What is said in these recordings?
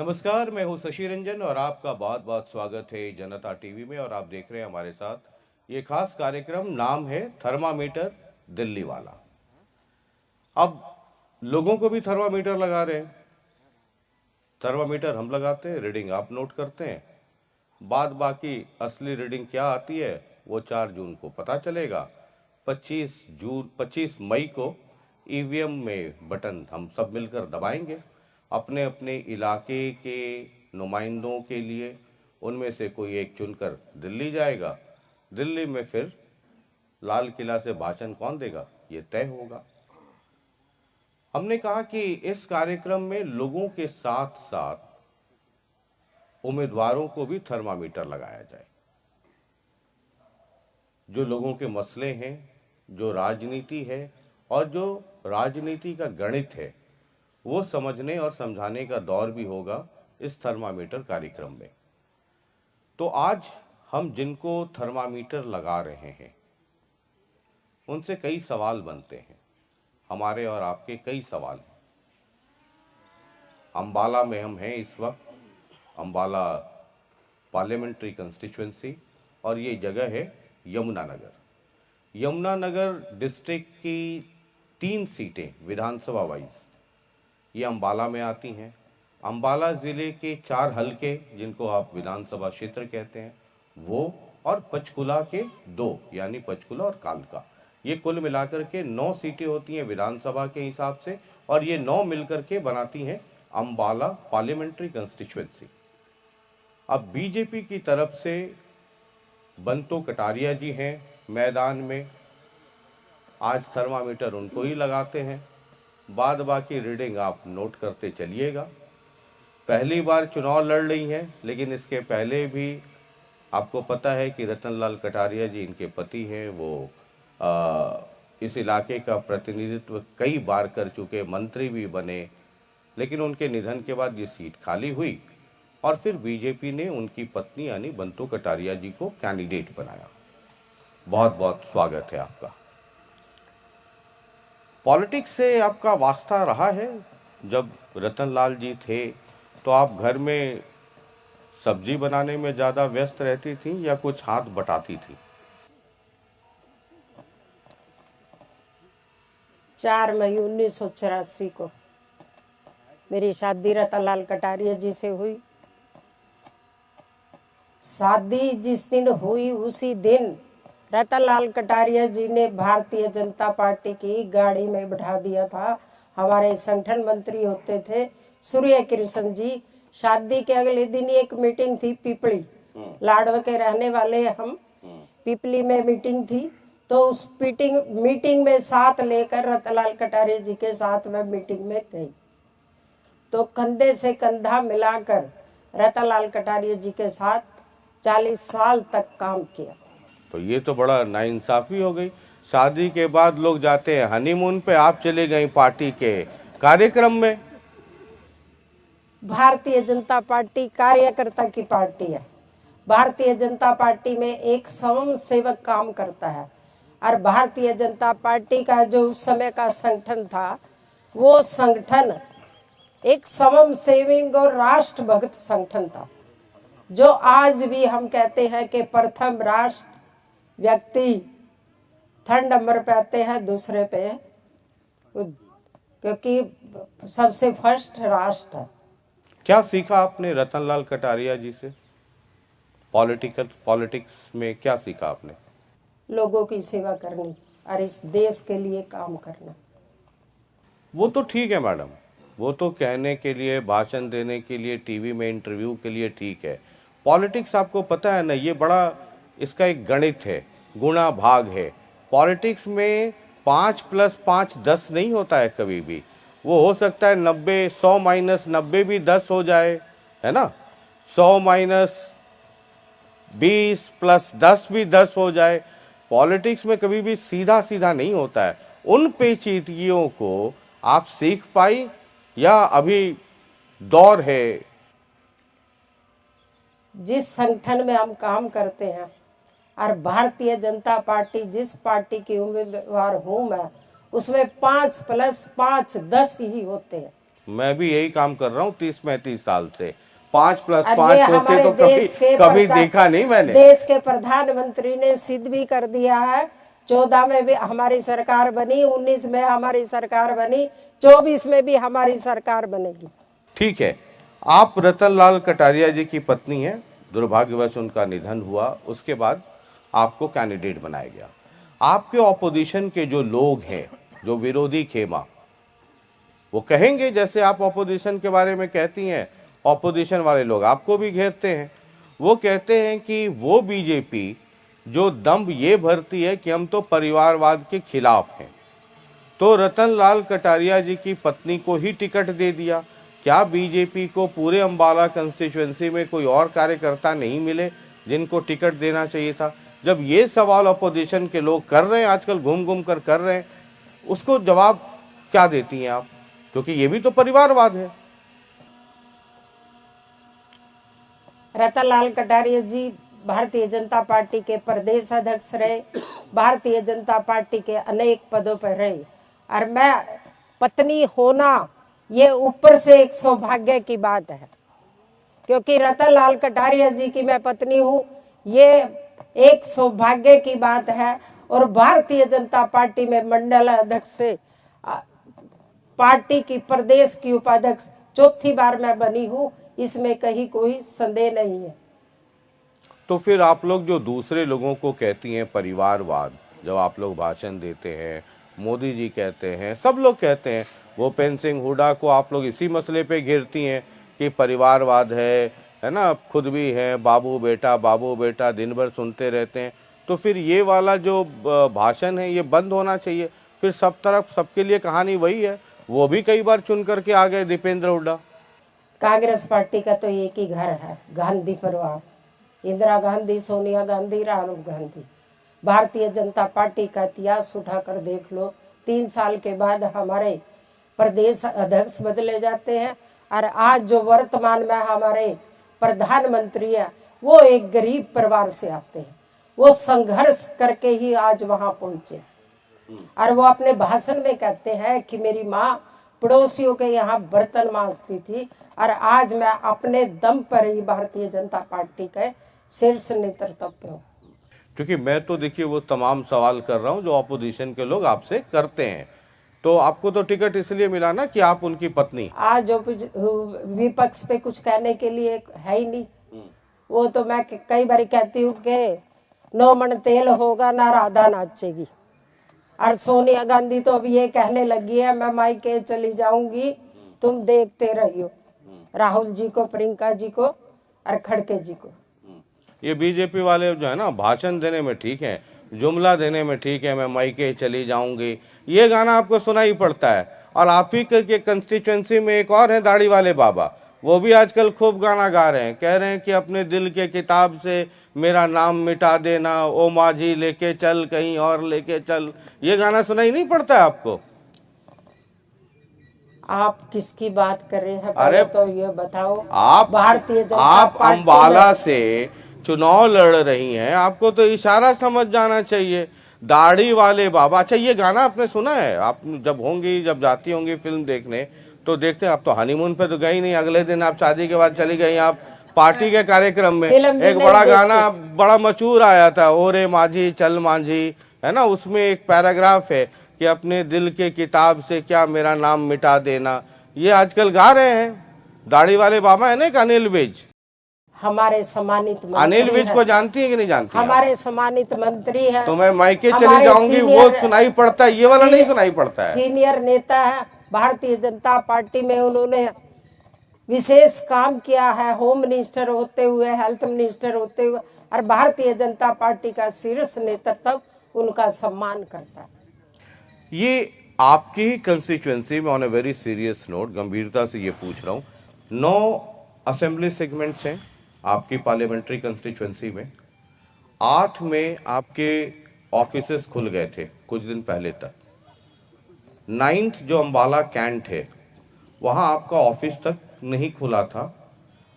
नमस्कार, मैं हूं शशि रंजन और आपका बहुत बहुत स्वागत है जनता टीवी में। और आप देख रहे हैं हमारे साथ ये खास कार्यक्रम, नाम है थर्मामीटर दिल्ली वाला। अब लोगों को भी थर्मामीटर लगा रहे हैं। थर्मामीटर हम लगाते हैं, रीडिंग आप नोट करते हैं। बाद बाकी असली रीडिंग क्या आती है वो 4 जून को पता चलेगा। 25 मई को ईवीएम में बटन हम सब मिलकर दबाएंगे अपने अपने इलाके के नुमाइंदों के लिए। उनमें से कोई एक चुनकर दिल्ली जाएगा। दिल्ली में फिर लाल किला से भाषण कौन देगा ये तय होगा। हमने कहा कि इस कार्यक्रम में लोगों के साथ साथ उम्मीदवारों को भी थर्मामीटर लगाया जाए। जो लोगों के मसले हैं, जो राजनीति है और जो राजनीति का गणित है, वो समझने और समझाने का दौर भी होगा इस थर्मामीटर कार्यक्रम में। तो आज हम जिनको थर्मामीटर लगा रहे हैं उनसे कई सवाल बनते हैं। हमारे और आपके कई सवाल हैं। अंबाला में हम हैं इस वक्त, अंबाला पार्लियामेंट्री कंस्टिट्यूएंसी, और ये जगह है यमुनानगर। यमुनानगर डिस्ट्रिक्ट की 3 सीटें विधानसभा वाइज ये अंबाला में आती हैं। अंबाला ज़िले के 4 हलके जिनको आप विधानसभा क्षेत्र कहते हैं वो, और पंचकुला के 2 यानी पंचकुला और कालका, ये कुल मिलाकर के 9 सीटें होती हैं विधानसभा के हिसाब से, और ये 9 मिलकर के बनाती हैं अंबाला पार्लियामेंट्री कंस्टिट्यूएंसी। अब बीजेपी की तरफ से बंतो कटारिया जी हैं मैदान में। आज थर्मामीटर उनको ही लगाते हैं। बाद बाकी रीडिंग आप नोट करते चलिएगा। पहली बार चुनाव लड़ रही हैं, लेकिन इसके पहले भी आपको पता है कि रतनलाल कटारिया जी इनके पति हैं। वो इस इलाके का प्रतिनिधित्व कई बार कर चुके, मंत्री भी बने, लेकिन उनके निधन के बाद ये सीट खाली हुई और फिर बीजेपी ने उनकी पत्नी यानी बंतो कटारिया जी को कैंडिडेट बनाया। बहुत बहुत स्वागत है आपका। पॉलिटिक्स से आपका वास्ता रहा है? जब रतनलाल जी थे तो आप घर में सब्जी बनाने में ज़्यादा व्यस्त रहती थी या कुछ हाथ बटाती थी? 4 मई 1984 को मेरी शादी रतनलाल कटारिया जी से हुई। शादी जिस दिन हुई उसी दिन रतनलाल कटारिया जी ने भारतीय जनता पार्टी की गाड़ी में बैठा दिया था। हमारे संगठन मंत्री होते थे सूर्य कृष्ण जी। शादी के अगले दिन एक मीटिंग थी पिपली, लाडवा के रहने वाले हम, पिपली में मीटिंग थी। तो उस मीटिंग में साथ लेकर रतनलाल कटारिया जी के साथ मैं मीटिंग में गई। तो कंधे से कंधा मिलाकर रतनलाल कटारिया जी के साथ 40 साल तक काम किया। तो ये तो बड़ा नाइंसाफी हो गई। शादी के बाद लोग जाते हैं हनीमून पे, आप चले गई पार्टी के कार्यक्रम में। भारतीय जनता पार्टी कार्यकर्ता की पार्टी है। भारतीय जनता पार्टी में एक स्वयं सेवक काम करता है, और भारतीय जनता पार्टी का जो उस समय का संगठन था वो संगठन एक स्वयं सेविंग और राष्ट्रभक्त संगठन था। जो आज भी हम कहते हैं कि प्रथम राष्ट्र व्यक्ति 3rd नंबर पे आते हैं, दूसरे पे, क्योंकि सबसे फर्स्ट राष्ट्र है। क्या सीखा आपने रतनलाल कटारिया जी से? पॉलिटिक्स में क्या सीखा आपने? लोगों की सेवा करनी और इस देश के लिए काम करना। वो तो ठीक है मैडम, वो तो कहने के लिए, भाषण देने के लिए, टीवी में इंटरव्यू के लिए ठीक है। पॉलिटिक्स आपको पता है ना, ये बड़ा इसका एक गणित है, गुणा भाग है। पॉलिटिक्स में 5 + 5 10 नहीं होता है कभी भी। वो हो सकता है 90, 100 - 90 भी 10 हो जाए, है ना। 100 - 20 + 10 भी 10 हो जाए। पॉलिटिक्स में कभी भी सीधा सीधा नहीं होता है। उन पेचीदगियों को आप सीख पाई या अभी दौर है? जिस संगठन में हम काम करते हैं और भारतीय जनता पार्टी जिस पार्टी की उम्मीदवार हूं मैं, उसमें 5 + 5 10 ही होते हैं। मैं भी यही काम कर रहा हूँ 30-35 साल से। 5+5 और ये होते हमारे तो देश के कभी देखा नहीं मैंने। देश के प्रधानमंत्री ने सिद्ध भी कर दिया है। 14 में भी हमारी सरकार बनी, 19 में हमारी सरकार बनी, 24 में भी हमारी सरकार बनेगी। ठीक है, आप रतन लाल कटारिया जी की पत्नी हैं, दुर्भाग्यवश उनका निधन हुआ, उसके बाद आपको कैंडिडेट बनाया गया। आपके ऑपोजिशन के जो लोग हैं, जो विरोधी खेमा, वो कहेंगे जैसे आप ऑपोजिशन के बारे में कहती हैं, ऑपोजिशन वाले लोग आपको भी घेरते हैं। वो कहते हैं कि वो बीजेपी जो दम ये भरती है कि हम तो परिवारवाद के खिलाफ हैं, तो रतन लाल कटारिया जी की पत्नी को ही टिकट दे दिया। क्या बीजेपी को पूरे अंबाला कंस्टिट्यूएंसी में कोई और कार्यकर्ता नहीं मिले जिनको टिकट देना चाहिए था? जब ये सवाल अपोजिशन के लोग कर रहे हैं, आजकल घूम घूम कर रहे हैं, उसको जवाब क्या देती हैं आप? क्योंकि ये भी तो परिवारवाद है। रतन लाल कटारिया जी भारतीय जनता पार्टी के प्रदेश अध्यक्ष रहे, भारतीय जनता पार्टी के अनेक पदों पर रहे, और मैं पत्नी होना ये ऊपर से एक सौभाग्य की बात है, क्योंकि रतन लाल कटारिया जी की मैं पत्नी हूँ, ये एक सौभाग्य की बात है। और भारतीय जनता पार्टी में मंडल अध्यक्ष से पार्टी की प्रदेश की उपाध्यक्ष चौथी बार मैं बनी हूँ, इसमें कहीं कोई संदेह नहीं है। तो फिर आप लोग जो दूसरे लोगों को कहती हैं परिवारवाद, जब आप लोग भाषण देते हैं, मोदी जी कहते हैं, सब लोग कहते हैं, भूपेंद्र सिंह हुड्डा को आप लोग इसी मसले पे घेरती हैं कि परिवारवाद है ना, खुद भी हैं बाबू बेटा दिन भर सुनते रहते हैं। तो फिर ये वाला जो भाषण है ये बंद होना चाहिए। फिर सब तरफ सबके लिए कहानी वही है, वो भी कई बार चुन करके आ गए दीपेंद्र हुड्डा। कांग्रेस पार्टी का तो एक ही घर है, गांधी परिवार, इंदिरा गांधी, सोनिया गांधी, राहुल गांधी। भारतीय जनता पार्टी का इतिहास उठाकर देख लो, 3 साल के बाद हमारे प्रदेश अध्यक्ष बदले जाते हैं, और आज जो वर्तमान में हमारे प्रधानमंत्री है वो एक गरीब परिवार से आते हैं, वो संघर्ष करके ही आज वहां पहुंचे। और वो अपने भाषण में कहते हैं कि मेरी माँ पड़ोसियों के यहाँ बर्तन मांजती थी, और आज मैं अपने दम पर ही भारतीय जनता पार्टी के शीर्ष नेतृत्व पे हूँ। क्योंकि मैं तो देखिए वो तमाम सवाल कर रहा हूँ जो ऑपोजिशन के लोग आपसे करते हैं। तो आपको तो टिकट इसलिए मिला ना कि आप उनकी पत्नी। आज जो विपक्ष पे कुछ कहने के लिए है ही नहीं। वो तो मैं कई बार कहती हूँ कि 9 मन तेल होगा ना राधा नाचेगी। और सोनिया गांधी तो अब ये कहने लगी है मैं मायके चली जाऊंगी, तुम देखते रहियो, राहुल जी को, प्रियंका जी को और खड़के जी को। ये बीजेपी वाले जो है ना, भाषण देने में ठीक है, जुमला देने में ठीक है, मैं मायके चली जाऊंगी, ये गाना आपको सुनाई पड़ता है। और आप ही के कंस्टिट्यूएंसी में एक और है दाढ़ी वाले बाबा, वो भी आजकल खूब गाना गा रहे हैं, कह रहे हैं कि अपने दिल के किताब से मेरा नाम मिटा देना, ओ माझी लेके चल कहीं और लेके चल। ये गाना सुनाई नहीं पड़ता है आपको? आप किसकी बात कर रहे हैं? अरे तो ये बताओ। आप भारतीय जनता आप पार्टी अंबाला से चुनाव लड़ रही हैं, आपको तो इशारा समझ जाना चाहिए। दाढ़ी वाले बाबा, अच्छा ये गाना आपने सुना है? आप जब होंगी, जब जाती होंगी फिल्म देखने तो देखते हैं। आप तो हनीमून पे तो गई नहीं, अगले दिन आप शादी के बाद चली गई आप पार्टी के कार्यक्रम में। एक बड़ा गाना बड़ा मशहूर आया था, ओरे माझी चल मांझी, है ना, उसमें एक पैराग्राफ है कि अपने दिल के किताब से क्या मेरा नाम मिटा देना। ये आजकल गा रहे हैं दाढ़ी वाले बाबा, है ना, एक अनिल विज। हमारे सम्मानित अनिल विज को जानती है कि नहीं जानती? हमारे सम्मानित मंत्री हैं। तो मैं मायके चली जाऊंगी वो सुनाई पड़ता है, ये वाला नहीं सुनाई पड़ता है। सीनियर नेता है भारतीय जनता पार्टी में, उन्होंने विशेष काम किया है, होम मिनिस्टर होते हुए, हेल्थ मिनिस्टर होते हुए, और भारतीय जनता पार्टी का शीर्ष नेतृत्व उनका सम्मान करता है। ये आपकी ही कंस्टिट्यूएंसी में, on a very serious note, गंभीरता से ये पूछ रहा हूँ, 9 असेंबली सेगमेंट्स हैं आपकी पार्लियामेंट्री कंस्टिट्यूएंसी में। 8 में आपके ऑफिसेस खुल गए थे कुछ दिन पहले तक। 9th जो अंबाला कैंट है वहां आपका ऑफिस तक नहीं खुला था।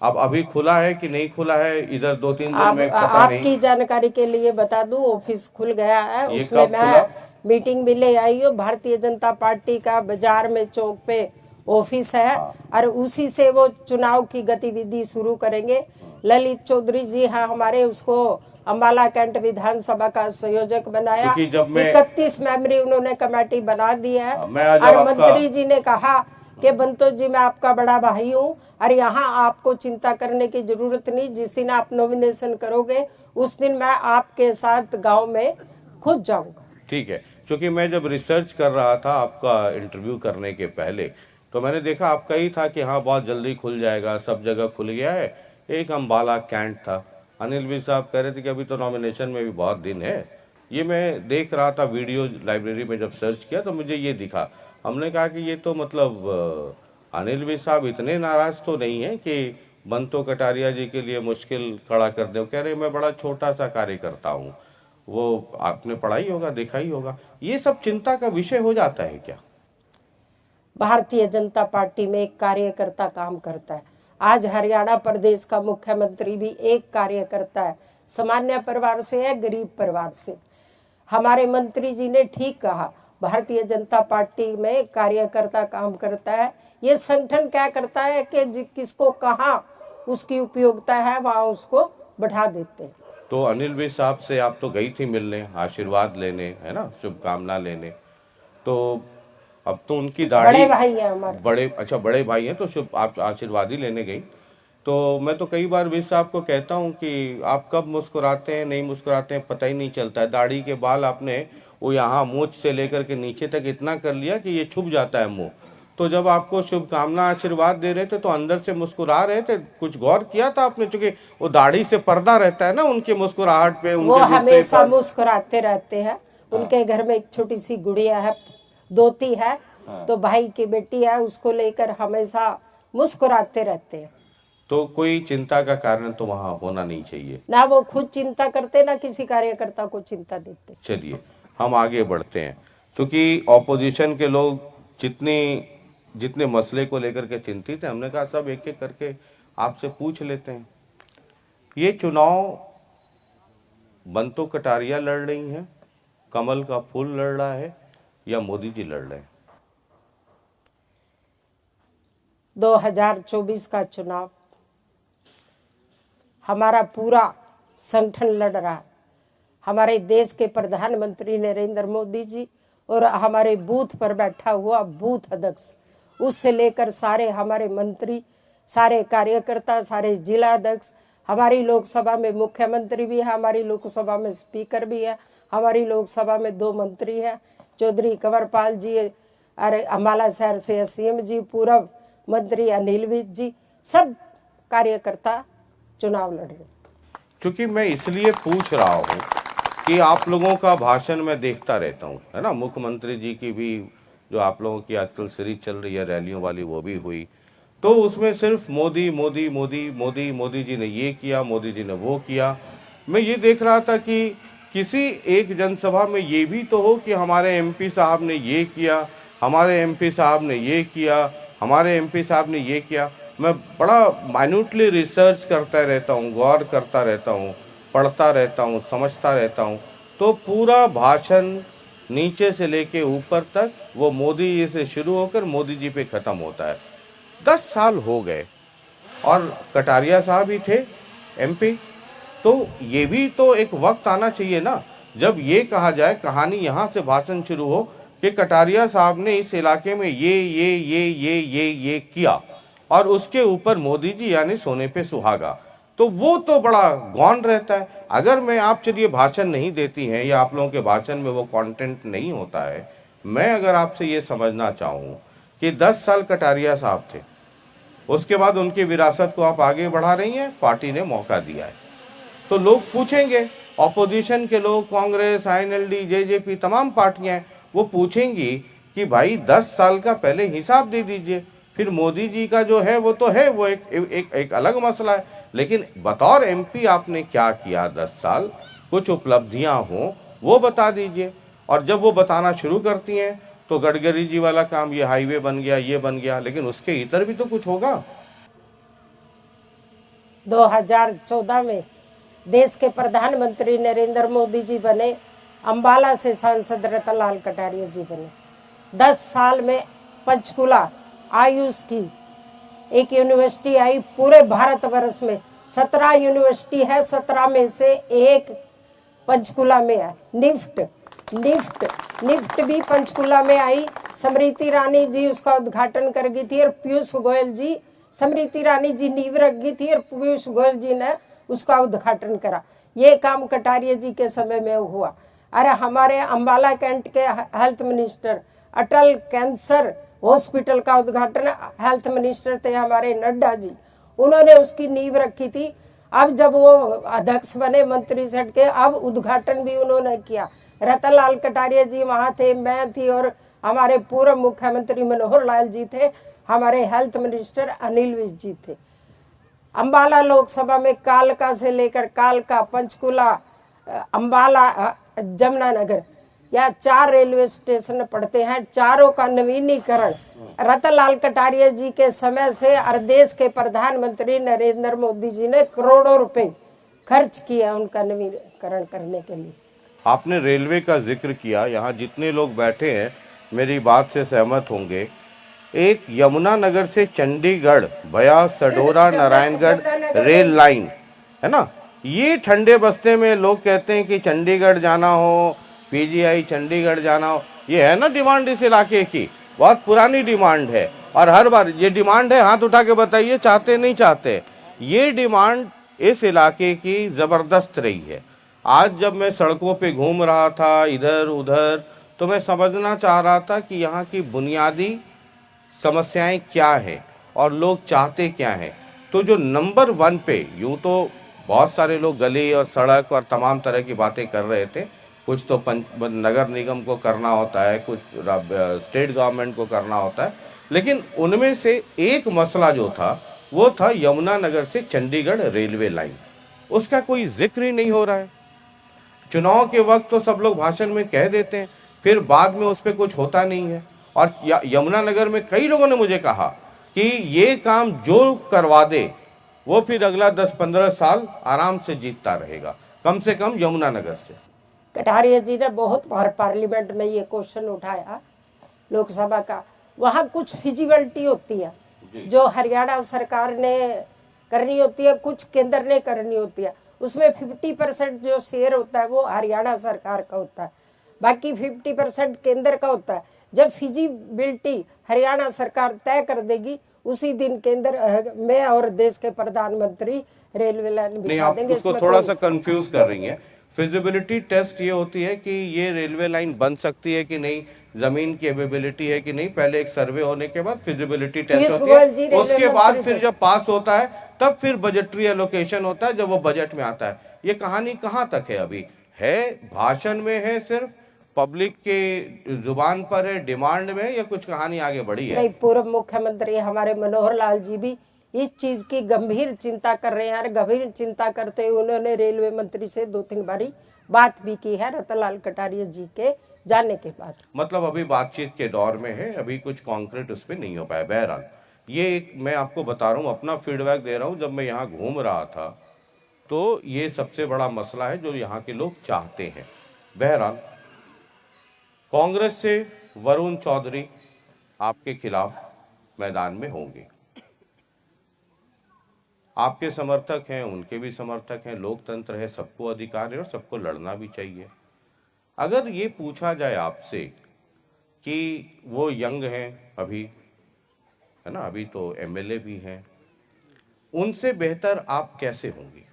अब अभी खुला है कि नहीं खुला है, इधर 2-3 दिन में पता नहीं। आपकी जानकारी के लिए बता दूं, ऑफिस खुल गया है। उसमें मैं मीटिंग भी ले आई हूँ। भारतीय जनता पार्टी का बाजार में चौक पे ऑफिस है और उसी से वो चुनाव की गतिविधि शुरू करेंगे। ललित चौधरी जी हाँ हमारे उसको अम्बाला कैंट विधानसभा का संयोजक बनाया। क्योंकि जब मैं 31 मेंबरी उन्होंने कमेटी बना दी है मैं आज और आपका मंत्री जी ने कहा कि बंतो जी मैं आपका बड़ा भाई हूँ और यहाँ आपको चिंता करने की जरूरत नहीं। जिस दिन आप नॉमिनेशन करोगे उस दिन मैं आपके साथ गांव में खुद जाऊंगा। ठीक है, क्योंकि मैं जब रिसर्च कर रहा था आपका इंटरव्यू करने के पहले तो मैंने देखा आपका ही था कि हाँ बहुत जल्दी खुल जाएगा, सब जगह खुल गया है। एक अम्बाला कैंट था, अनिल भी साहब कह रहे थे कि अभी तो नॉमिनेशन में भी बहुत दिन है। ये मैं देख रहा था वीडियो लाइब्रेरी में, जब सर्च किया तो मुझे ये दिखा। हमने कहा कि ये तो मतलब अनिल भी साहब इतने नाराज तो नहीं है कि बंतो कटारिया जी के लिए मुश्किल खड़ा कर दे। कह रहे मैं बड़ा छोटा सा कार्य करता हूँ। वो आपने पढ़ा ही होगा, देखा ही होगा। ये सब चिंता का विषय हो जाता है क्या? भारतीय जनता पार्टी में एक कार्यकर्ता काम करता है। आज हरियाणा प्रदेश का मुख्यमंत्री भी एक कार्यकर्ता है, सामान्य परिवार से है, गरीब परिवार से। हमारे मंत्री जी ने ठीक कहा, भारतीय जनता पार्टी में कार्यकर्ता काम करता है। ये संगठन क्या करता है कि किसको कहाँ उसकी उपयोगिता है वहाँ उसको बढ़ा देते हैं। तो अनिल भी साहब से आप तो गई थी मिलने, आशीर्वाद लेने, है ना, शुभकामना लेने। तो अब तो उनकी दाढ़ी, बड़े भाई है हमारे। बड़े, अच्छा बड़े भाई हैं तो शुभ, आप आशीर्वाद ही लेने गई। तो मैं तो कई बार विज साहब को कहता हूँ कि आप कब मुस्कुराते हैं नहीं मुस्कुराते हैं पता ही नहीं चलता है। दाढ़ी के बाल आपने वो यहाँ मूंछ से लेकर के नीचे तक इतना कर लिया कि ये छुप जाता है मुंह। तो जब आपको शुभकामना आशीर्वाद दे रहे थे तो अंदर से मुस्कुरा रहे थे, कुछ गौर किया था आपने? चूंकि वो दाढ़ी से पर्दा रहता है ना उनकी मुस्कुराहट पे, वो उनके हमेशा मुस्कुराते रहते हैं। उनके घर में एक छोटी सी गुड़िया है, दोती है, तो भाई की बेटी है, उसको लेकर हमेशा मुस्कुराते रहते हैं। तो कोई चिंता का कारण तो वहाँ होना नहीं चाहिए ना वो खुद चिंता करते ना किसी कार्यकर्ता को चिंता देते। चलिए हम आगे बढ़ते हैं, क्योंकि ऑपोजिशन के लोग जितने मसले को लेकर के चिंतित हैं, हमने कहा सब एक एक करके आपसे पूछ लेते हैं। ये चुनाव बंतो कटारिया लड़ रही हैं, कमल का फूल लड़ रहा है, या मोदी जी लड़ रहे हैं? 2024 का चुनाव हमारा पूरा संगठन लड़ रहा है। हमारे देश के प्रधानमंत्री नरेंद्र मोदी जी और हमारे बूथ पर बैठा हुआ बूथ अध्यक्ष, उससे लेकर सारे हमारे मंत्री, सारे कार्यकर्ता, सारे जिला अध्यक्ष, हमारी लोकसभा में मुख्यमंत्री भी है, हमारी लोकसभा में स्पीकर भी है, हमारी लोकसभा में 2 मंत्री हैं, चौधरी कंवरपाल जी और अम्बाला शहर से असीम जी, पूर्व मंत्री अनिल विज जी, सब कार्यकर्ता चुनाव लड़ रहे। क्योंकि मैं इसलिए पूछ रहा हूँ कि आप लोगों का भाषण मैं देखता रहता हूँ, है ना, मुख्यमंत्री जी की भी जो आप लोगों की आजकल सीरीज चल रही है रैलियों वाली वो भी हुई, तो उसमें सिर्फ मोदी मोदी मोदी मोदी, मोदी जी ने ये किया, मोदी जी ने वो किया। मैं ये देख रहा था कि किसी एक जनसभा में ये भी तो हो कि हमारे एमपी साहब ने ये किया, हमारे एमपी साहब ने ये किया, हमारे एमपी साहब ने ये किया। मैं बड़ा माइन्यूटली रिसर्च करता रहता हूँ, गौर करता रहता हूँ, पढ़ता रहता हूँ, समझता रहता हूँ, तो पूरा भाषण नीचे से लेके ऊपर तक वो मोदी जी से शुरू होकर मोदी जी पे ख़त्म होता है। 10 साल हो गए और कटारिया साहब ही थे एमपी, तो ये भी तो एक वक्त आना चाहिए ना जब ये कहा जाए, कहानी यहाँ से भाषण शुरू हो कि कटारिया साहब ने इस इलाके में ये किया और उसके ऊपर मोदी जी यानी सोने पे सुहागा, तो वो तो बड़ा गौन रहता है। अगर मैं आप चलिए भाषण नहीं देती हैं या आप लोगों के भाषण में वो कंटेंट नहीं होता है, मैं अगर आपसे ये समझना चाहूँ कि 10 साल कटारिया साहब थे, उसके बाद उनकी विरासत को आप आगे बढ़ा रही हैं, पार्टी ने मौका दिया है, तो लोग पूछेंगे, ऑपोजिशन के लोग, कांग्रेस, आईएनएलडी, जेजेपी, तमाम पार्टियां, वो पूछेंगी कि भाई 10 साल का पहले हिसाब दे दीजिए। फिर मोदी जी का जो है वो तो है, वो एक अलग मसला है, लेकिन बतौर एमपी आपने क्या किया 10 साल, कुछ उपलब्धियां हों वो बता दीजिए। और जब वो बताना शुरू करती हैं तो गडकरी जी वाला काम, ये हाईवे बन गया, ये बन गया, लेकिन उसके इतर भी तो कुछ होगा। 2014 में देश के प्रधानमंत्री नरेंद्र मोदी जी बने, अम्बाला से सांसद रतनलाल कटारिया जी बने। 10 साल में पंचकुला आयुष की एक यूनिवर्सिटी आई पूरे भारतवर्ष में। 17 यूनिवर्सिटी है, 17 में से एक पंचकुला में है। निफ्ट भी पंचकुला में आई। स्मृति ईरानी जी उसका उद्घाटन कर गई थी और पीयूष गोयल जी, स्मृति ईरानी जी नींव रख गई थी और पीयूष गोयल जी ने उसका उद्घाटन करा। ये काम कटारिया जी के समय में हुआ। अरे हमारे अंबाला कैंट के हेल्थ मिनिस्टर, अटल कैंसर हॉस्पिटल का उद्घाटन हेल्थ मिनिस्टर थे हमारे नड्डा जी, उन्होंने उसकी नींव रखी थी। अब जब वो अध्यक्ष बने मंत्री सेट के, अब उद्घाटन भी उन्होंने किया। रतनलाल कटारिया जी वहाँ थे, मैं थी और हमारे पूर्व मुख्यमंत्री मनोहर लाल जी थे, हमारे हेल्थ मिनिस्टर अनिल विज जी थे। अंबाला लोकसभा में कालका से लेकर कालका, पंचकुला, अंबाला, जमुनानगर या 4 रेलवे स्टेशन पड़ते हैं। चारों का नवीनीकरण रतनलाल कटारिया जी के समय से और देश के प्रधानमंत्री नरेंद्र मोदी जी ने करोड़ों रुपए खर्च किया उनका नवीनीकरण करने के लिए। आपने रेलवे का जिक्र किया, यहाँ जितने लोग बैठे हैं मेरी बात से सहमत होंगे। एक यमुनानगर से चंडीगढ़ भया सडोरा नारायणगढ़ रेल लाइन है ना, ये ठंडे बस्ते में लोग कहते हैं कि चंडीगढ़ जाना हो, पीजीआई चंडीगढ़ जाना हो, ये है ना डिमांड इस इलाके की, बहुत पुरानी डिमांड है। और हर बार ये डिमांड है, हाथ उठा के बताइए चाहते नहीं चाहते। ये डिमांड इस इलाके की ज़बरदस्त रही है। आज जब मैं सड़कों पे घूम रहा था इधर उधर, तो मैं समझना चाह रहा था कि यहाँ की बुनियादी समस्याएं क्या है और लोग चाहते क्या हैं। तो जो नंबर 1 पे, यूँ तो बहुत सारे लोग गली और सड़क और तमाम तरह की बातें कर रहे थे, कुछ तो नगर निगम को करना होता है, कुछ स्टेट गवर्नमेंट को करना होता है, लेकिन उनमें से एक मसला जो था वो था यमुनानगर से चंडीगढ़ रेलवे लाइन। उसका कोई जिक्र ही नहीं हो रहा है। चुनाव के वक्त तो सब लोग भाषण में कह देते हैं, फिर बाद में उस पर कुछ होता नहीं है। और यमुनानगर में कई लोगों ने मुझे कहा कि ये काम जो करवा दे वो फिर अगला 10-15 साल आराम से जीतता रहेगा, कम से कम यमुनानगर से। कटारिया जी ने बहुत बार पार्लियामेंट में ये क्वेश्चन उठाया लोकसभा का। वहाँ कुछ फिजिबिलिटी होती है जो हरियाणा सरकार ने करनी होती है, कुछ केंद्र ने करनी होती है। उसमें 50% जो शेयर होता है वो हरियाणा सरकार का होता है, बाकी 50% केंद्र का होता है। जब फिजिबिलिटी हरियाणा सरकार तय कर देगी, उसी दिन केंद्र में और देश के प्रधानमंत्री रेलवे लाइन बिछा देंगे। उसको थोड़ा सा कंफ्यूज कर रही हैं। फिजिबिलिटी टेस्ट ये होती है कि ये रेलवे लाइन बन सकती है कि नहीं, जमीन की एवेबिलिटी है कि नहीं, पहले एक सर्वे होने के बाद फिजिबिलिटी टेस्ट होती है, उसके बाद फिर जब पास होता है तब फिर बजटरी एलोकेशन होता है, जब वो बजट में आता है। ये कहानी कहाँ तक है अभी? है भाषण में, है सिर्फ पब्लिक के जुबान पर है, डिमांड में, या कुछ कहानी आगे बढ़ी है? नहीं, पूर्व मुख्यमंत्री हमारे मनोहर लाल जी भी इस चीज की गंभीर चिंता कर रहे हैं। गंभीर चिंता करते हुए उन्होंने रेलवे मंत्री से 2-3 बारी बात भी की है रतनलाल कटारिया जी के जाने के बाद। मतलब अभी बातचीत के दौर में है, अभी कुछ कॉन्क्रीट उस पर नहीं हो पाया। बहरहाल ये एक मैं आपको बता रहा हूँ, अपना फीडबैक दे रहा हूँ। जब मैं यहाँ घूम रहा था तो ये सबसे बड़ा मसला है जो यहाँ के लोग चाहते हैं। बहरहाल कांग्रेस से वरुण चौधरी आपके खिलाफ मैदान में होंगे। आपके समर्थक हैं, उनके भी समर्थक हैं, लोकतंत्र है, सबको अधिकार है और सबको लड़ना भी चाहिए। अगर ये पूछा जाए आपसे कि वो यंग हैं अभी, है ना, अभी तो एमएलए भी हैं, उनसे बेहतर आप कैसे होंगे?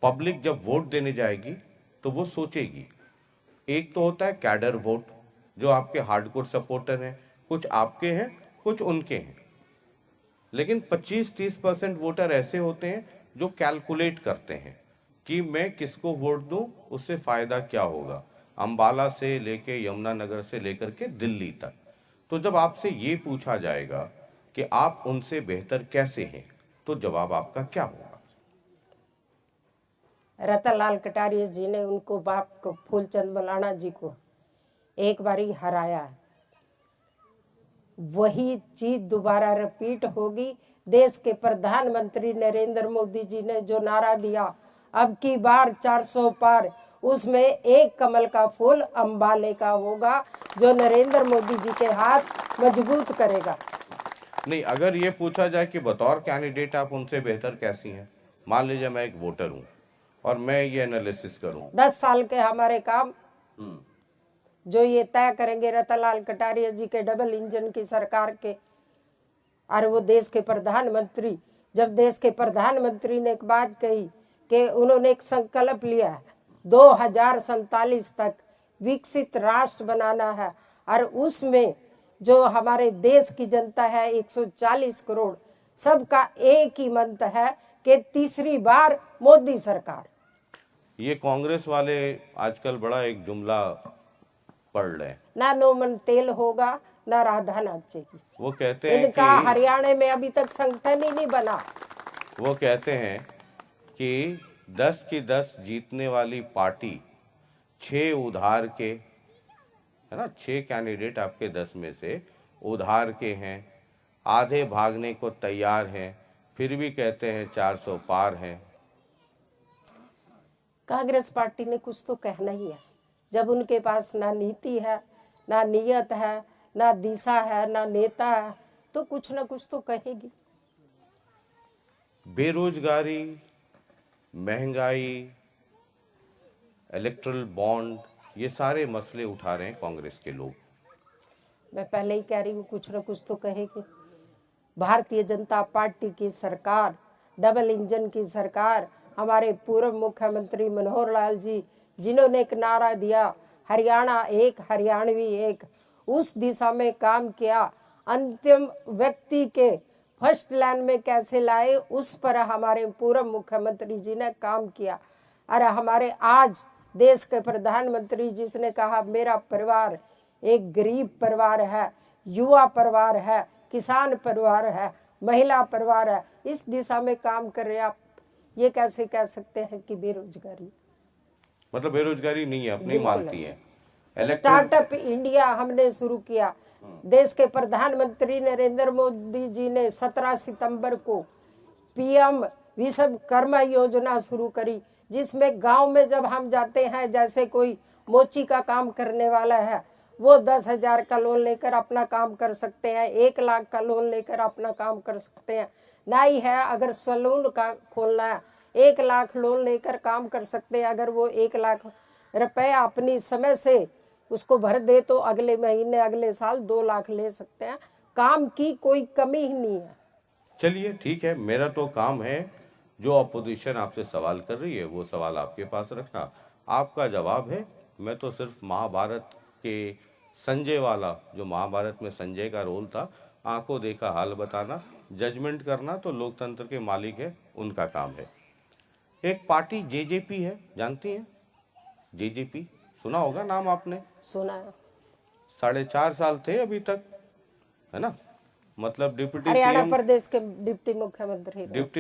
पब्लिक जब वोट देने जाएगी तो वो सोचेगी। एक तो होता है कैडर वोट, जो आपके हार्डकोर सपोर्टर हैं, कुछ आपके हैं कुछ उनके हैं, लेकिन 25-30% वोटर ऐसे होते हैं जो कैलकुलेट करते हैं कि मैं किसको वोट दूं, उससे फायदा क्या होगा, अंबाला से लेके यमुनानगर से लेकर के दिल्ली तक। तो जब आपसे ये पूछा जाएगा कि आप उनसे बेहतर कैसे हैं, तो जवाब आपका क्या होगा? रतनलाल कटारिया जी ने उनको बाप को फूलचंद मलाना जी को एक बारी हराया है, वही चीज दोबारा रिपीट होगी। देश के प्रधानमंत्री नरेंद्र मोदी जी ने जो नारा दिया अब की बार 400 पार, उसमें एक कमल का फूल अम्बाले का होगा, जो नरेंद्र मोदी जी के हाथ मजबूत करेगा। नहीं, अगर ये पूछा जाए कि बतौर कैंडिडेट आप उनसे बेहतर कैसी हैं, मान लीजिए मैं एक वोटर हूं और मैं ये एनालिसिस करूं। 10 साल के हमारे काम जो ये तय करेंगे रतनलाल कटारिया जी के डबल इंजन की सरकार के, और वो देश के प्रधानमंत्री, जब देश के प्रधानमंत्री ने एक बात कही कि उन्होंने एक संकल्प लिया है 2047 तक विकसित राष्ट्र बनाना है, और उसमें जो हमारे देश की जनता है 140 करोड़, सबका एक ही मंत्र है कि तीसरी बार मोदी सरकार। ये कांग्रेस वाले आजकल बड़ा एक जुमला पढ़ रहे हैं, ना नोमन तेल होगा ना राधा नाचेगी। वो कहते हैं इनका कि हरियाणा में अभी तक संगठन ही नहीं बना। वो कहते हैं कि 10 की 10 जीतने वाली पार्टी 6 उधार के, है ना, 6 कैंडिडेट आपके 10 में से उधार के हैं, आधे भागने को तैयार हैं, फिर भी कहते हैं 400 पार हैं। कांग्रेस पार्टी ने कुछ तो कहना ही है, जब उनके पास ना नीति है, ना नियत है, ना दिशा है, ना नेता है, तो कुछ ना कुछ तो कहेगी। बेरोजगारी, महंगाई, इलेक्ट्रल बॉन्ड, ये सारे मसले उठा रहे हैं कांग्रेस के लोग। मैं पहले ही कह रही हूँ कुछ ना कुछ तो कहेगी। भारतीय जनता पार्टी की सरकार, डबल इंजन की सरकार, हमारे पूर्व मुख्यमंत्री मनोहर लाल जी, जिन्होंने एक नारा दिया हरियाणा एक हरियाणवी एक, उस दिशा में काम किया। अंतिम व्यक्ति के फर्स्ट लाइन में कैसे लाए, उस पर हमारे पूर्व मुख्यमंत्री जी ने काम किया। और हमारे आज देश के प्रधानमंत्री जिसने कहा मेरा परिवार एक गरीब परिवार है, युवा परिवार है, किसान परिवार है, महिला परिवार है, इस दिशा में काम कर रहे। आप ये कैसे कह सकते हैं कि बेरोजगारी? मतलब बेरोजगारी नहीं है, अपनी मानती है। स्टार्टअप इंडिया हमने शुरू किया। देश के प्रधानमंत्री नरेंद्र मोदी जी ने 17 सितंबर को पीएम विश्वकर्मा योजना शुरू करी, जिसमें गांव में जब हम जाते हैं, जैसे कोई मोची का काम करने वाला है, वो 10,000 का लोन लेकर अपना काम कर सकते हैं, 1 लाख का लोन लेकर अपना काम कर सकते हैं। नाई है, अगर सैलून का खोलना है, 1 लाख लोन लेकर काम कर सकते हैं। अगर वो 1 लाख रुपए अपनी समय से उसको भर दे तो अगले महीने, अगले साल 2 लाख ले सकते हैं। काम की कोई कमी ही नहीं है। चलिए ठीक है, मेरा तो काम है, जो अपोजिशन आपसे सवाल कर रही है वो सवाल आपके पास रखना, आपका जवाब है। मैं तो सिर्फ महाभारत के संजय वाला, जो महाभारत में संजय का रोल था, आंखों देखा हाल बताना, जजमेंट करना तो लोकतंत्र के मालिक है, उनका काम है। एक पार्टी जेजेपी है, जानती हैं? जेजेपी सुना होगा नाम आपने। सुना है। 4.5 साल थे अभी तक, है ना, मतलब डिप्टी हरियाणा सीएम, प्रदेश के डिप्टी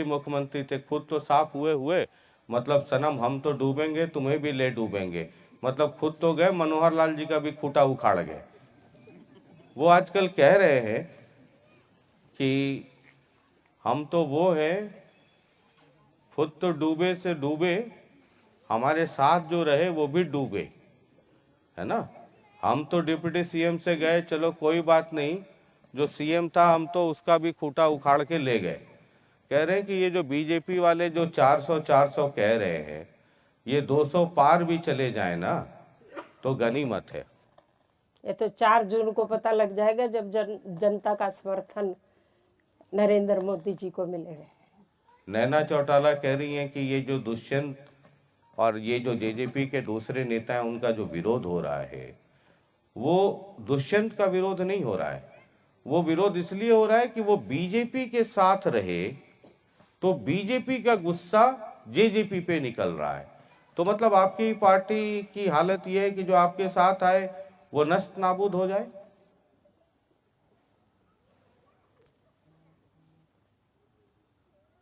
मुख्यमंत्री थे, खुद तो साफ हुए मतलब सनम हम तो डूबेंगे तुम्हें भी ले डूबेंगे, मतलब खुद तो गए, मनोहर लाल जी का भी खूंटा उखाड़ गए। वो आजकल कह रहे हैं कि हम तो वो हैं, खुद तो डूबे से डूबे, हमारे साथ जो रहे वो भी डूबे, है ना। हम तो डिप्टी सीएम से गए, चलो कोई बात नहीं, जो सीएम था हम तो उसका भी खूंटा उखाड़ के ले गए। कह रहे हैं कि ये जो बीजेपी वाले जो 400 कह रहे हैं, ये 200 पार भी चले जाए ना तो गनीमत है। ये तो 4 जून को पता लग जाएगा, जब जनता का समर्थन नरेंद्र मोदी जी को मिलेगा। नैना चौटाला कह रही हैं कि ये जो दुष्यंत और ये जो जेजेपी के दूसरे नेता हैं, उनका जो विरोध हो रहा है, वो दुष्यंत का विरोध नहीं हो रहा है, वो विरोध इसलिए हो रहा है कि वो बीजेपी के साथ रहे तो बीजेपी का गुस्सा जेजेपी पे निकल रहा है। तो मतलब आपकी पार्टी की हालत ये है कि जो आपके साथ आए वो नष्ट नाबूद हो जाए।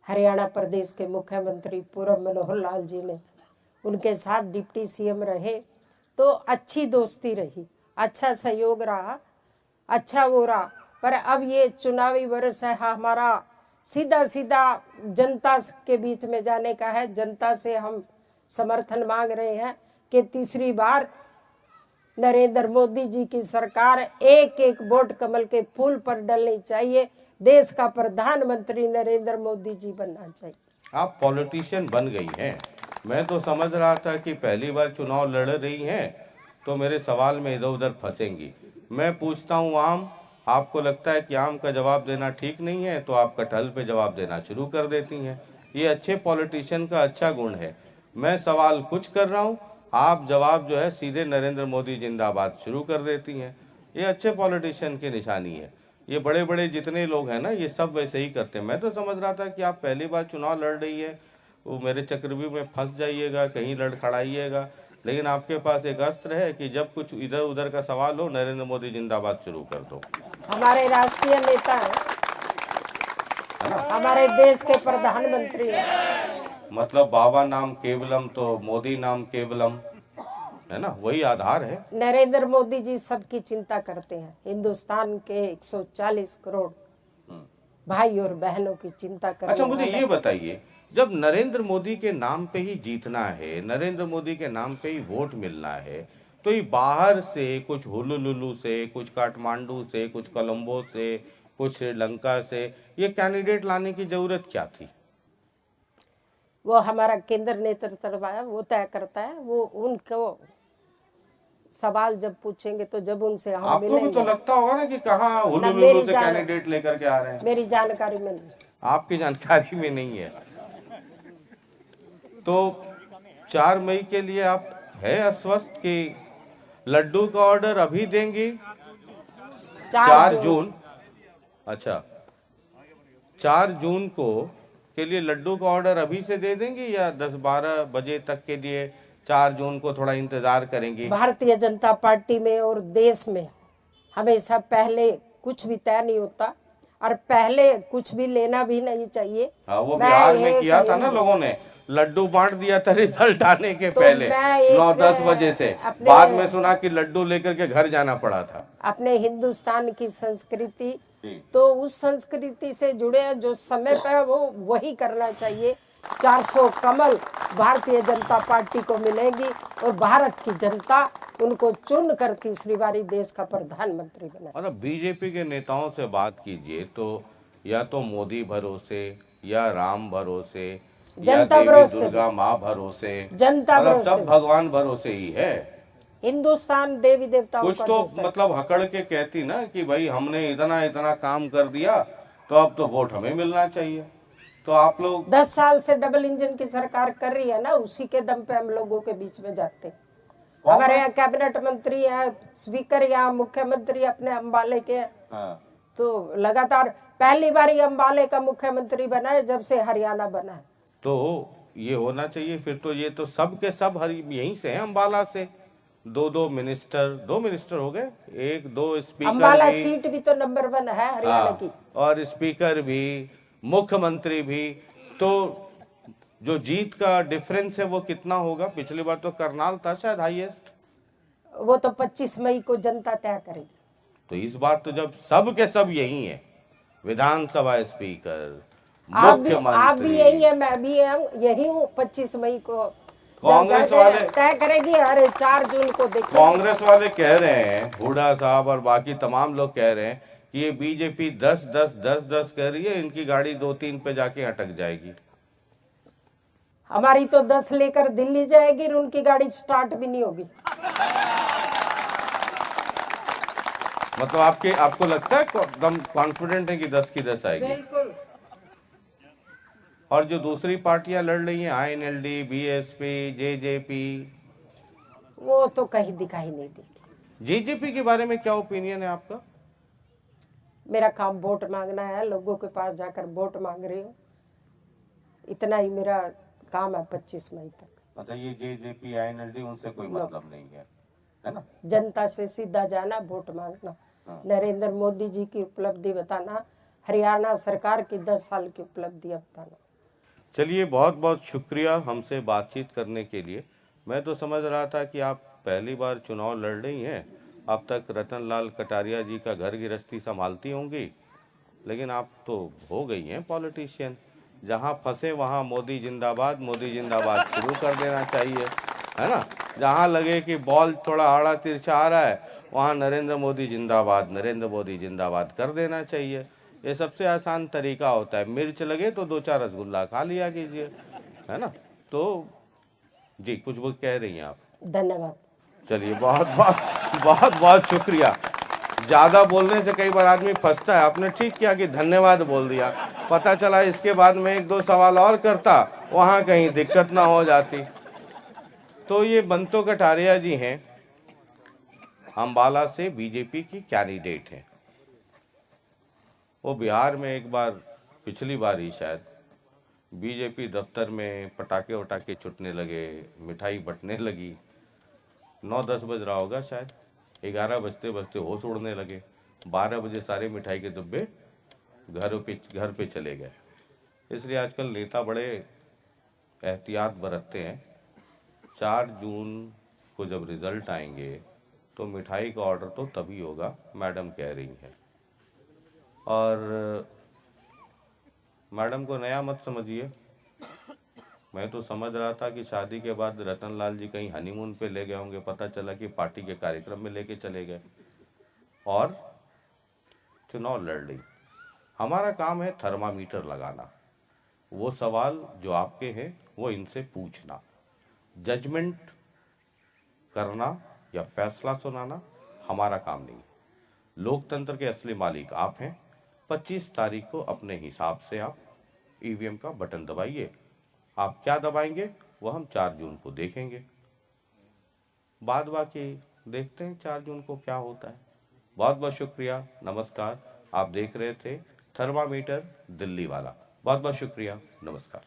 हरियाणा प्रदेश के मुख्यमंत्री पूर्व मनोहर लाल जी ने उनके साथ डिप्टी सीएम रहे तो अच्छी दोस्ती रही, अच्छा सहयोग रहा, अच्छा वो रहा। पर अब ये चुनावी वर्ष है, हमारा सीधा सीधा जनता के बीच में जाने का है। जनता से हम समर्थन मांग रहे हैं कि तीसरी बार नरेंद्र मोदी जी की सरकार एक एक वोट कमल के फूल पर डलनी चाहिए। देश का प्रधानमंत्री नरेंद्र मोदी जी बनना चाहिए। आप पॉलिटिशियन बन गई हैं। मैं तो समझ रहा था कि पहली बार चुनाव लड़ रही हैं तो मेरे सवाल में इधर उधर फंसेंगी। मैं पूछता हूँ आम, आपको लगता है कि आम का जवाब देना ठीक नहीं है तो आप कटहल पे जवाब देना शुरू कर देती हैं। ये अच्छे पॉलिटिशियन का अच्छा गुण है। मैं सवाल कुछ कर रहा हूँ, आप जवाब जो है सीधे नरेंद्र मोदी जिंदाबाद शुरू कर देती हैं। ये अच्छे पॉलिटिशियन की निशानी है। ये बड़े बड़े जितने लोग हैं ना, ये सब वैसे ही करते हैं। मैं तो समझ रहा था कि आप पहली बार चुनाव लड़ रही है, वो मेरे चक्रव्यूह में फंस जाइएगा, कहीं लड़खड़ाइएगा, लेकिन आपके पास एक अस्त्र है कि जब कुछ इधर उधर का सवाल हो, नरेंद्र मोदी जिंदाबाद शुरू कर दो। हमारे राष्ट्रीय नेता हैं, हमारे देश के प्रधानमंत्री हैं। मतलब बाबा नाम केवलम तो मोदी नाम केवलम, है ना, वही आधार है। नरेंद्र मोदी जी सबकी चिंता करते हैं। हिंदुस्तान के 140 करोड़ भाई और बहनों की चिंता करते हैं। अच्छा, मुझे ये बताइए, जब नरेंद्र मोदी के नाम पे ही जीतना है, नरेंद्र मोदी के नाम पे ही वोट मिलना है, तो ये बाहर से कुछ हुलुलुलु से, कुछ काठमांडू से, कुछ कोलंबो से, कुछ श्रीलंका से ये कैंडिडेट लाने की जरूरत क्या थी? वो हमारा केंद्र नेतृत्व है, वो तय करता है। वो उनको सवाल जब पूछेंगे तो जब उनसे हम आपको भी मिलेंगे। तो लगता होगा ना कि कहाँ हुलुलुलु से कैंडिडेट लेकर के आ रहे हैं। मेरी जानकारी में नहीं। आपकी जानकारी में नहीं है तो 4 मई के लिए आप है आश्वस्त कि लड्डू का ऑर्डर अभी देंगी? 4 जून। अच्छा, 4 जून को के लिए लड्डू का ऑर्डर अभी से दे देंगे या 10-12 बजे तक के लिए 4 जून को थोड़ा इंतजार करेंगे? भारतीय जनता पार्टी में और देश में हमेशा पहले कुछ भी तय नहीं होता और पहले कुछ भी लेना भी नहीं चाहिए। हाँ, वो बिहार में किया था ना, लोगों ने लड्डू बांट दिया था रिजल्ट आने के पहले 9-10 बजे से। बाद में सुना कि लड्डू लेकर के घर जाना पड़ा था। अपने हिंदुस्तान की संस्कृति, तो उस संस्कृति से जुड़े जो समय पे वो वही करना चाहिए। 400 कमल भारतीय जनता पार्टी को मिलेगी और भारत की जनता उनको चुन कर तीसरी बारी देश का प्रधानमंत्री बना। और अब बीजेपी के नेताओं से बात कीजिए तो या तो मोदी भरोसे या राम भरोसे या देवी दुर्गा माँ भरोसे, जनता भरोसे, सब भगवान भरोसे ही है। हिंदुस्तान देवी देवताओं कुछ तो मतलब हकड़ के कहती ना कि भाई हमने इतना इतना काम कर दिया तो अब तो वोट हमें मिलना चाहिए। तो आप लोग 10 साल से डबल इंजन की सरकार कर रही है ना, उसी के दम पे हम लोगों के बीच में जाते। हमारे यहाँ कैबिनेट मंत्री है, स्पीकर यहाँ मुख्यमंत्री अपने अम्बाले के। हाँ। तो लगातार पहली बार ही अम्बाले का मुख्यमंत्री बना है जब से हरियाणा बना है। तो ये होना चाहिए फिर तो। ये तो सब के सब यहीं से हैं, अम्बाला से। 2 मिनिस्टर हो गए, 1-2 स्पीकर। अम्बाला सीट भी तो नंबर 1 है हरियाणा की। और स्पीकर भी, मुख्यमंत्री भी। तो जो जीत का डिफरेंस है वो कितना होगा? पिछली बार तो करनाल था शायद हाईएस्ट। वो तो 25 मई को जनता तय करेगी। तो इस बार तो जब सब के सब यही है, विधानसभा स्पीकर, आप मुख्यमंत्री, भी यही है, मैं भी यही हूँ। 25 मई को कांग्रेस वाले तय करेगी। अरे 4 जून को देखिए। कांग्रेस वाले कह रहे हैं, हुड्डा साहब और बाकी तमाम लोग कह रहे हैं कि ये बीजेपी 10-10 कह रही है, इनकी गाड़ी 2-3 पे जाके अटक जाएगी। हमारी तो 10 लेकर दिल्ली जाएगी और उनकी गाड़ी स्टार्ट भी नहीं होगी। मतलब आपको लगता है एकदम कॉन्फिडेंट है कि 10 की 10 आएगी? बिल्कुल। और जो दूसरी पार्टियां लड़ रही हैं, आईएनएलडी, बीएसपी, जेजेपी, वो तो कहीं दिखाई नहीं देगी। जेजेपी के बारे में क्या ओपिनियन है आपका? मेरा काम वोट मांगना है, लोगों के पास जाकर वोट मांग रही हूँ, इतना ही मेरा काम है 25 मई तक। मतलब ये जेजेपी, आईएनएलडी, उनसे कोई मतलब नहीं है ना? जनता से सीधा जाना, वोट मांगना, नरेंद्र मोदी जी की उपलब्धि बताना, हरियाणा सरकार की 10 साल की उपलब्धि बताना। चलिए, बहुत बहुत शुक्रिया हमसे बातचीत करने के लिए। मैं तो समझ रहा था कि आप पहली बार चुनाव लड़ रही हैं, अब तक रतन लाल कटारिया जी का घर गृहस्थी संभालती होंगी, लेकिन आप तो हो गई हैं पॉलिटिशियन। जहां फंसे वहां मोदी जिंदाबाद शुरू कर देना चाहिए। है ना। जहाँ लगे कि बॉल थोड़ा आड़ा तिरछा आ रहा है, वहाँ नरेंद्र मोदी जिंदाबाद, नरेंद्र मोदी जिंदाबाद कर देना चाहिए। ये सबसे आसान तरीका होता है। मिर्च लगे तो 2-4 रसगुल्ला खा लिया कीजिए, है ना। तो जी, कुछ वो कह रही हैं आप? धन्यवाद। चलिए, बहुत बहुत बहुत बहुत शुक्रिया। ज़्यादा बोलने से कई बार आदमी फंसता है। आपने ठीक किया कि धन्यवाद बोल दिया। पता चला इसके बाद में 1-2 सवाल और करता, वहाँ कहीं दिक्कत ना हो जाती। तो ये बंतो कटारिया जी हैं, अंबाला से बीजेपी की कैंडिडेट हैं। वो बिहार में एक बार, पिछली बार ही शायद, बीजेपी दफ्तर में पटाखे वटाखे छुटने लगे, मिठाई बंटने लगी। 9-10 बज रहा होगा शायद, 11 बजते बजते होश उड़ने लगे। 12 बजे सारे मिठाई के डिब्बे घर पे चले गए। इसलिए आजकल नेता बड़े एहतियात बरतते हैं। 4 जून को जब रिजल्ट आएंगे तो मिठाई का ऑर्डर तो तभी होगा, मैडम कह रही हैं। और मैडम को नया मत समझिए। मैं तो समझ रहा था कि शादी के बाद रतनलाल जी कहीं हनीमून पे ले गए होंगे, पता चला कि पार्टी के कार्यक्रम में लेके चले गए और चुनाव लड़ ली। हमारा काम है थर्मामीटर लगाना। वो सवाल जो आपके हैं वो इनसे पूछना, जजमेंट करना या फैसला सुनाना हमारा काम नहीं। लोकतंत्र के असली मालिक आप हैं। 25 तारीख को अपने हिसाब से आप ईवीएम का बटन दबाइए। आप क्या दबाएंगे वो हम 4 जून को देखेंगे। बाद बाकी देखते हैं 4 जून को क्या होता है। बहुत बहुत शुक्रिया, नमस्कार। आप देख रहे थे थर्मामीटर दिल्ली वाला। बहुत बहुत शुक्रिया, नमस्कार।